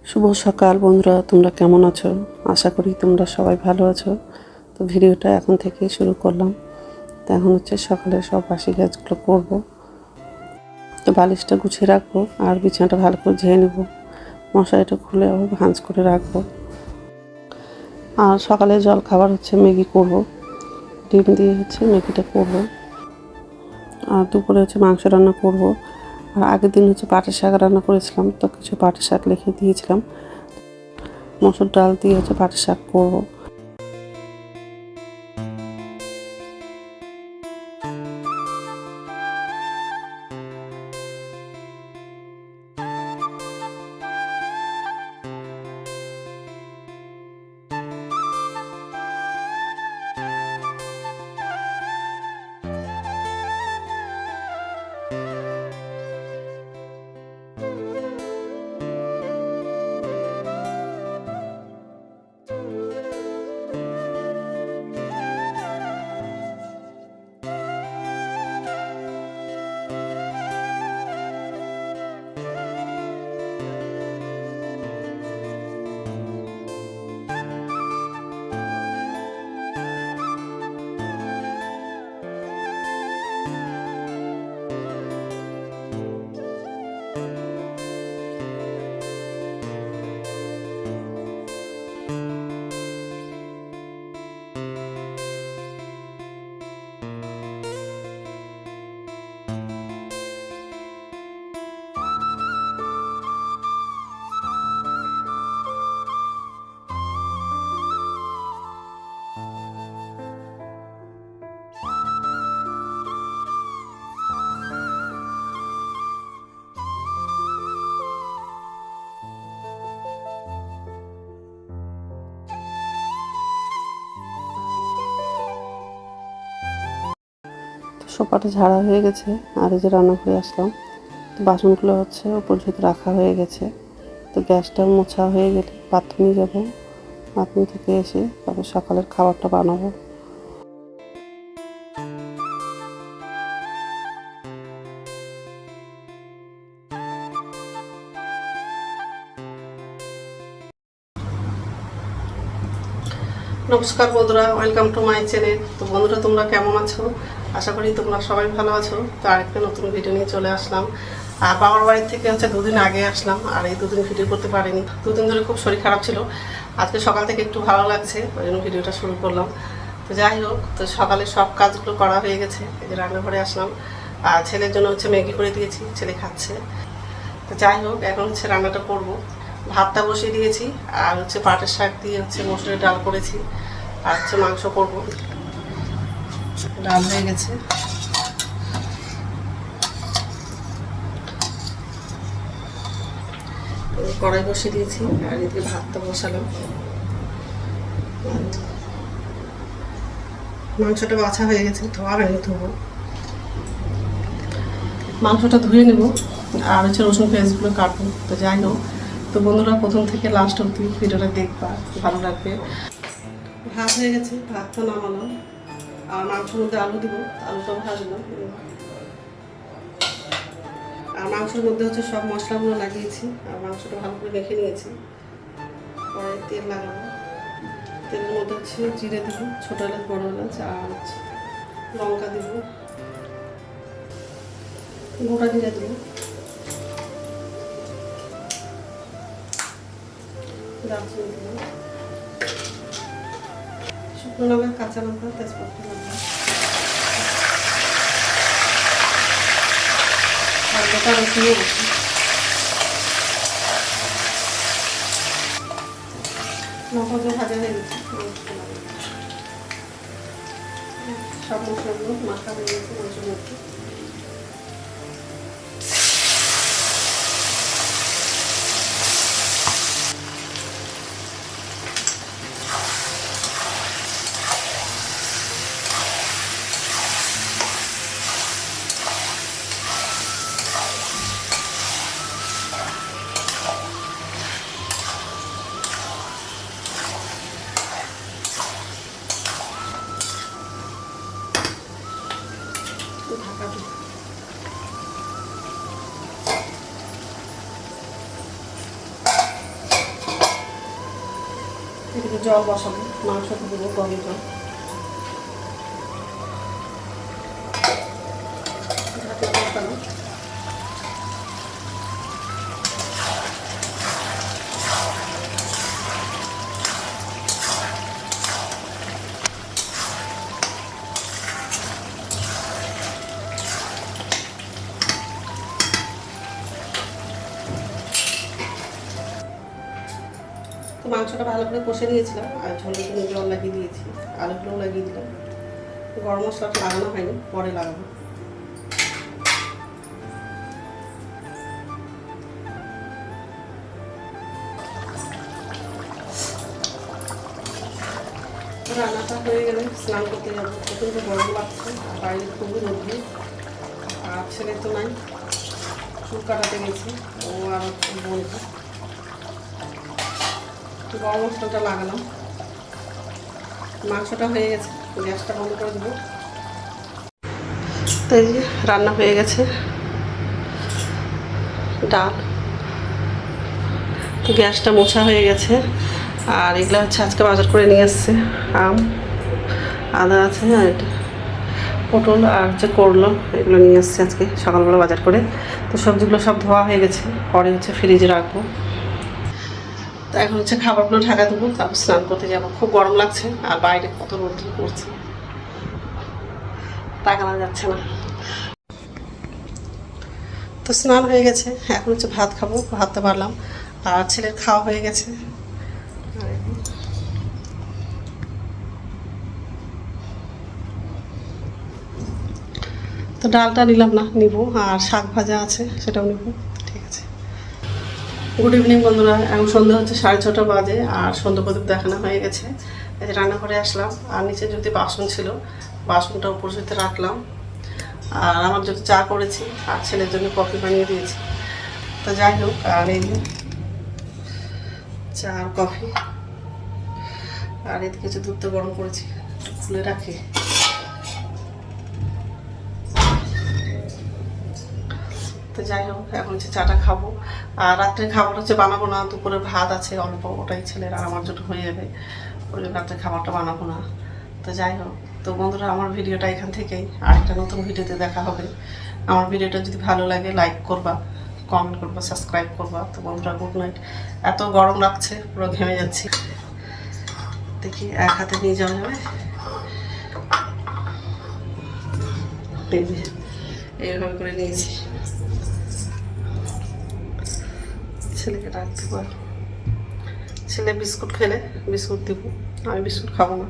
শুভ সকাল বন্ধুরা, তোমরা কেমন আছো? আশা করি তোমরা সবাই ভালো আছো। তো ভিডিওটা এখন থেকে শুরু করলাম। তো এখন সকালে সব বাসি কাজগুলো করব। তো বালিশটা গুছিয়ে রাখবো আর বিছানাটা ভালো করে ঝেড়ে নেবো, মশারিটা খুলে আবার ভাঁজ করে রাখবো। আর সকালে জল খাবার ম্যাগি করব, ডিম দিয়ে ম্যাগিটা করব। আর দুপুরে মাংস রান্না করব। আর আগের দিন পাটের শাক রান্না করেছিলাম, তো কিছু পাটের শাক লিখে দিয়েছিলাম। মসুর ডাল দিয়ে পাটের শাক করবো। সোফাটা ঝাড়া হয়ে গেছে, আর এই যে রান্নাঘরে আসলাম। তো বাসনগুলো উপর ঝুঁকে রাখা হয়ে গেছে। তো গ্যাসটা মোছা হয়ে গেলে বাথরুমে যাব, বাথরুম থেকে এসে তারপর সকালের খাবারটা বানাবো। নমস্কার বন্ধুরা, ওয়েলকাম টু মাই চ্যানেল। তো বন্ধুরা, তোমরা কেমন আছো? আশা করি তোমরা সবাই ভালো আছো। তো আরেকটা নতুন ভিডিও নিয়ে চলে আসলাম। আর বাবার বাড়ির থেকে দুদিন আগে আসলাম, আর এই দুদিন ভিডিও করতে পারিনি। দুদিন ধরে খুব শরীর খারাপ ছিল। আজকে সকাল থেকে একটু ভালো লাগছে, ওই জন্য ভিডিওটা শুরু করলাম। তো যাই হোক, তো সকালে সব কাজগুলো করা হয়ে গেছে। এই যে রান্নাঘরে আসলাম, আর ছেলের জন্য ম্যাগি করে দিয়েছি, ছেলে খাচ্ছে। তো যাই হোক, এখন রান্নাটা করব। ভাতটা বসিয়ে দিয়েছি, আর পাটের শাক দিয়ে মসুরের ডাল করেছি, আর মাংস করব। ডাল হয়ে গেছে, কড়াই বসিয়ে দিয়েছি, আর এদিকে ভাতটা বসালাম। মাংসটা বাছা হয়ে গেছে, ধোয়া হয়নি, ধোবো। মাংসটা ধুয়ে নেব, আর রসুন পেঁয়াজগুলো কাটবো। তো যাই হোক, তো বন্ধুরা প্রথম থেকে লাস্ট অবধি ভিডিওটা দেখবা, ভালো লাগবে। ভাত হয়ে গেছে, ভাতটা নামালাম, আর মাংসের মধ্যে আলু দিব, আলুটা ভাজলাম। আর মাংসের মধ্যে সব মশলাগুলো লাগিয়েছি, আর মাংসটা ভালো করে মেখে নিয়েছি। পরে তেল লাগাবো, তেলের মধ্যে জিরে দিব, ছোটো এলাচ, বড় এলাচ, আর লঙ্কা দিব, গোটা জিরে দিব, দারচিনি দিব, শুকনো লঙ্কা, কাঁচা লঙ্কা, তেজপাতা লঙ্কা, আর গোটা রসুনও আছে। লঙ্কাগুলো ভাজা হয়ে গেছে, সব মশলাগুলো মাখা হয়ে গেছে মাংসের মধ্যে। ঢাকা দিই। এদিকে জল বসাবো, মাংসতে দেবো গরম জল। ঢাকনা বসানো। তো মাংসটা ভালো করে কষে নিয়েছিলাম আর ঝোলের জন্য জল লাগিয়ে দিয়েছি, আলুগুলোও লাগিয়ে দিলাম। গরম মশলাটা লাগানো হয়নি, পরে লাগাবো। রান্নাটা হয়ে গেলে স্নান করতে যাবো। প্রচণ্ড গরম লাগছে আর বাইরে খুবই রোদ্দুর। আর ছেলে তো নাই, চুল কাটাতে গেছি ও আর বোনটা। গরম মশলাটা লাগালাম। মাংসটা হয়ে গেছে, গ্যাসটা বন্ধ করে দেবো। তো এই যে রান্না হয়ে গেছে, ডাল, গ্যাসটা মোছা হয়ে গেছে। আর এগুলো হচ্ছে আজকে বাজার করে নিয়ে এসছে, আম, আদা আছে, আর এটা পটল আর হচ্ছে করলা, এগুলো নিয়ে এসছে আজকে সকালবেলা বাজার করে। তো সবজিগুলো সব ধোয়া হয়ে গেছে, পরে হচ্ছে ফ্রিজে রাখবো। তো এখন হচ্ছে খাবারগুলো ঢাকা দেবো, তারপর স্নান করতে যাবো। খুব গরম লাগছে আর বাইরে কত রোদ্দুর পড়ছে, তাকানো যাচ্ছে না। তো স্নান হয়ে গেছে, এখন হচ্ছে ভাত খাবো, ভাতটা পারলাম। আর ছেলের খাওয়া হয়ে গেছে। তো ডালটা নিলাম না, নিব। আর শাক ভাজা আছে, সেটাও নিব। ঠিক আছে। গুড ইভিনিং বন্ধুরা, এখন সন্ধ্যা হচ্ছে 6:30 বাজে আর সন্ধ্যা প্রদীপ দেখানো হয়ে গেছে। এই যে রান্নাঘরে আসলাম আর নিচে যদি বাসন ছিল, বাসনটা উপর যেতে রাখলাম। আর আমার যদি চা করেছি আর ছেলের জন্য কফি বানিয়ে দিয়েছি। তো যাই হোক, আর এই চা আর কফি, আর এদিকে কিছু দুধ তো গরম করেছি, খুলে রাখি। তো যাই হোক, এখন হচ্ছে চাটা খাবো। আর রাত্রে খাবার হচ্ছে বানাবো না, দুপুরে ভাত আছে অল্প, ওটাই ছেলের আর আমার জন্য হয়ে যাবে। ওই জন্য রাত্রে খাবারটা বানাবো না। তো যাই হোক, তো বন্ধুরা আমার ভিডিওটা এখান থেকেই, আরেকটা নতুন ভিডিওতে দেখা হবে। আমার ভিডিওটা যদি ভালো লাগে লাইক করবা, কমেন্ট করবা, সাবস্ক্রাইব করবা। তো বন্ধুরা গুড নাইট। এত গরম লাগছে, পুরো ঘেমে যাচ্ছি। দেখি এক হাতে নিয়ে যাওয়া যাবে। এইভাবে করে নিয়েছি, ছেলেকে রাখতে পার। ছেলে বিস্কুট খেলে বিস্কুট দিব, আমি বিস্কুট খাবো না।